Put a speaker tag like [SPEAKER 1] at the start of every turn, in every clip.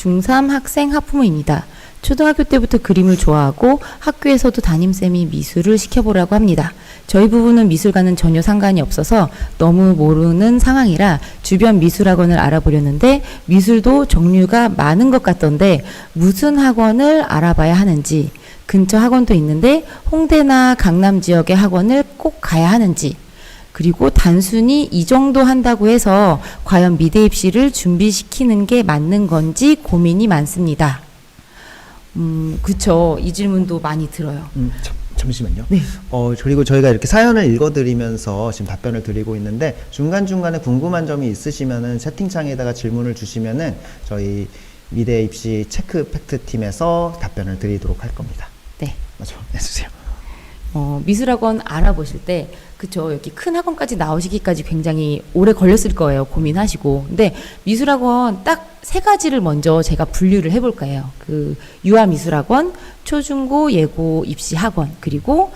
[SPEAKER 1] 중3 학생 학부모입니다. 초등학교 때부터 그림을 좋아하고 학교에서도 담임쌤이 미술을 시켜보라고 합니다. 저희 부부는 미술과는 전혀 상관이 없어서 너무 모르는 상황이라 주변 미술학원을 알아보려는데 미술도 종류가 많은 것 같던데 무슨 학원을 알아봐야 하는지, 근처 학원도 있는데 홍대나 강남 지역의 학원을 꼭 가야 하는지, 그리고 단순히 이 정도 한다고 해서 과연 미대 입시를 준비시키는 게 맞는 건지 고민이 많습니다. 그쵸. 이 질문도 많이 들어요.
[SPEAKER 2] 잠시만요.
[SPEAKER 1] 네.
[SPEAKER 2] 그리고 저희가 이렇게 사연을 읽어드리면서 지금 답변을 드리고 있는데 중간중간에 궁금한 점이 있으시면은 채팅창에다가 질문을 주시면은 저희 미대 입시 체크 팩트 팀에서 답변을 드리도록 할 겁니다.
[SPEAKER 1] 네.
[SPEAKER 2] 맞아. 해주세요.
[SPEAKER 1] 미술학원 알아보실 때, 그쵸. 여기 큰 학원까지 나오시기까지 굉장히 오래 걸렸을 거예요. 고민하시고. 근데 미술학원 딱 세 가지를 먼저 제가 분류를 해볼 거예요. 그 유아미술학원, 초중고 예고 입시 학원, 그리고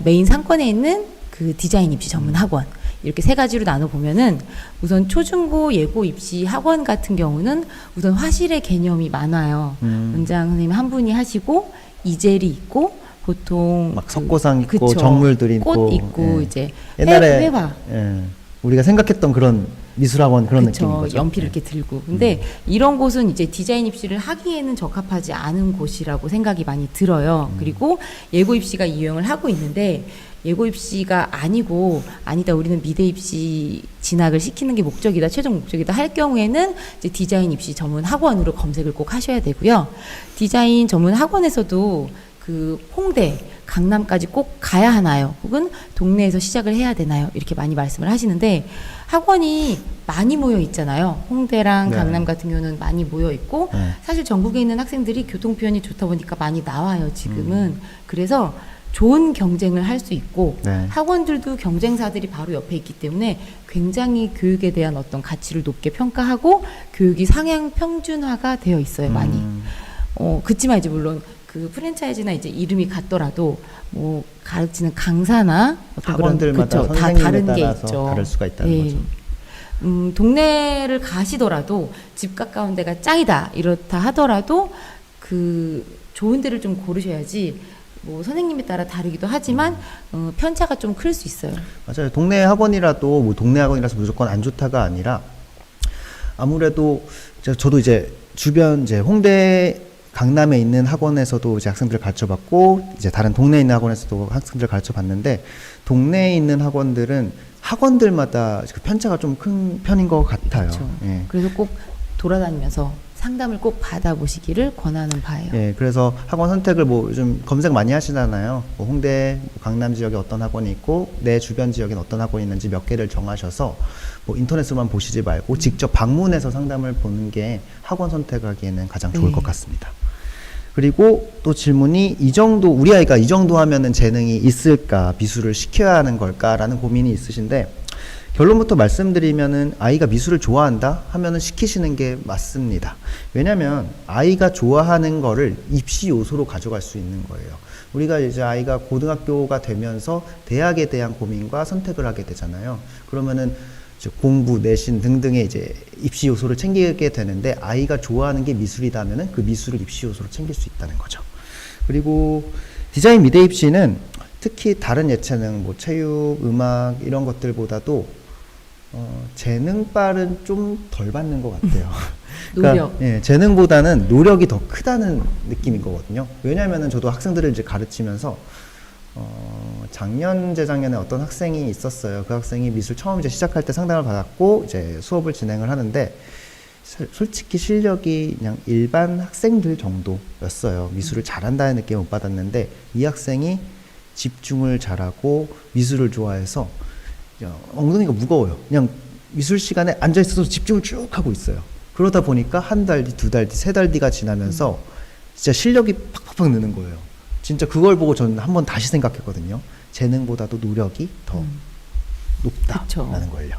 [SPEAKER 1] 메인 상권에 있는 그 디자인 입시 전문 학원. 이렇게 세 가지로 나눠보면은 우선 초중고 예고 입시 학원 같은 경우는 우선 화실의 개념이 많아요. 원장 선생님 한 분이 하시고 이젤이 있고 보통
[SPEAKER 2] 막 석고상 있고
[SPEAKER 1] 그쵸.
[SPEAKER 2] 정물들 있고
[SPEAKER 1] 꽃 있고
[SPEAKER 2] 예.
[SPEAKER 1] 이제
[SPEAKER 2] 옛날에
[SPEAKER 1] 회화.
[SPEAKER 2] 예. 우리가 생각했던 그런 미술학원 그런
[SPEAKER 1] 그쵸.
[SPEAKER 2] 느낌인 거죠.
[SPEAKER 1] 연필
[SPEAKER 2] 예.
[SPEAKER 1] 이렇게 들고. 근데 이런 곳은 이제 디자인 입시를 하기에는 적합하지 않은 곳이라고 생각이 많이 들어요. 그리고 예고 입시가 이 유형을 하고 있는데 예고 입시가 아니다 우리는 미대 입시 진학을 시키는 게 목적이다, 최종 목적이다 할 경우에는 이제 디자인 입시 전문 학원으로 검색을 꼭 하셔야 되고요. 디자인 전문 학원에서도 그 홍대, 강남까지 꼭 가야 하나요? 혹은 동네에서 시작을 해야 되나요? 이렇게 많이 말씀을 하시는데 학원이 많이 모여 있잖아요. 홍대랑
[SPEAKER 2] 네.
[SPEAKER 1] 강남 같은 경우는 많이 모여 있고
[SPEAKER 2] 네.
[SPEAKER 1] 사실 전국에 있는 학생들이 교통편이 좋다 보니까 많이 나와요, 지금은. 그래서 좋은 경쟁을 할 수 있고
[SPEAKER 2] 네.
[SPEAKER 1] 학원들도 경쟁사들이 바로 옆에 있기 때문에 굉장히 교육에 대한 어떤 가치를 높게 평가하고 교육이 상향 평준화가 되어 있어요, 많이. 그치만 이제 물론 그 프랜차이즈나 이제 이름이 같더라도 뭐 가르치는 강사나 어떤
[SPEAKER 2] 학원들마다
[SPEAKER 1] 그런, 다
[SPEAKER 2] 선생님에
[SPEAKER 1] 다른 게
[SPEAKER 2] 따라서
[SPEAKER 1] 있죠.
[SPEAKER 2] 다를 수가 있다는
[SPEAKER 1] 예.
[SPEAKER 2] 거죠.
[SPEAKER 1] 동네를 가시더라도 집 가까운 데가 짱이다 이렇다 하더라도 그 좋은 데를 좀 고르셔야지. 뭐 선생님에 따라 다르기도 하지만 편차가 좀 클 수 있어요.
[SPEAKER 2] 맞아요. 동네 학원이라도 뭐 동네 학원이라서 무조건 안 좋다가 아니라 아무래도 저도 이제 주변 이제 홍대 강남에 있는 학원에서도 이제 학생들을 가르쳐봤고 이제 다른 동네에 있는 학원에서도 학생들을 가르쳐봤는데 동네에 있는 학원들은 학원들마다 그 편차가 좀 큰 편인 것 같아요.
[SPEAKER 1] 그렇죠.
[SPEAKER 2] 예.
[SPEAKER 1] 그래서 꼭 돌아다니면서 상담을 꼭 받아보시기를 권하는 바예요.
[SPEAKER 2] 예, 그래서 학원 선택을 뭐 요즘 검색 많이 하시잖아요. 뭐 홍대, 강남 지역에 어떤 학원이 있고 내 주변 지역엔 어떤 학원이 있는지 몇 개를 정하셔서 뭐 인터넷으로만 보시지 말고 직접 방문해서 상담을 보는 게 학원 선택하기에는 가장 좋을 것 같습니다. 그리고 또 질문이 이 정도 우리 아이가 이 정도 하면은 재능이 있을까, 미술을 시켜야 하는 걸까라는 고민이 있으신데 결론부터 말씀드리면은 아이가 미술을 좋아한다 하면은 시키시는 게 맞습니다. 왜냐면 아이가 좋아하는 거를 입시 요소로 가져갈 수 있는 거예요. 우리가 이제 아이가 고등학교가 되면서 대학에 대한 고민과 선택을 하게 되잖아요. 그러면은 공부, 내신 등등의 이제 입시 요소를 챙기게 되는데 아이가 좋아하는 게 미술이다면은 그 미술을 입시 요소로 챙길 수 있다는 거죠. 그리고 디자인 미대 입시는 특히 다른 예체능, 뭐 체육, 음악 이런 것들보다도 재능빨은 좀 덜 받는 것 같아요.
[SPEAKER 1] 노력.
[SPEAKER 2] 그러니까, 예, 재능보다는 노력이 더 크다는 느낌인 거거든요. 왜냐하면은 저도 학생들을 이제 가르치면서 작년, 재작년에 어떤 학생이 있었어요. 그 학생이 미술 처음 이제 시작할 때 상담을 받았고 이제 수업을 진행을 하는데 솔직히 실력이 그냥 일반 학생들 정도였어요. 미술을 잘한다는 느낌을 못 받았는데 이 학생이 집중을 잘하고 미술을 좋아해서 엉덩이가 무거워요. 그냥 미술 시간에 앉아있어서 집중을 쭉 하고 있어요. 그러다 보니까 한 달 뒤, 두 달 뒤, 세 달 뒤가 지나면서 진짜 실력이 팍팍팍 느는 거예요. 진짜 그걸 보고 저는 한번 다시 생각했거든요. 재능보다도 노력이 더 높다라는 걸요.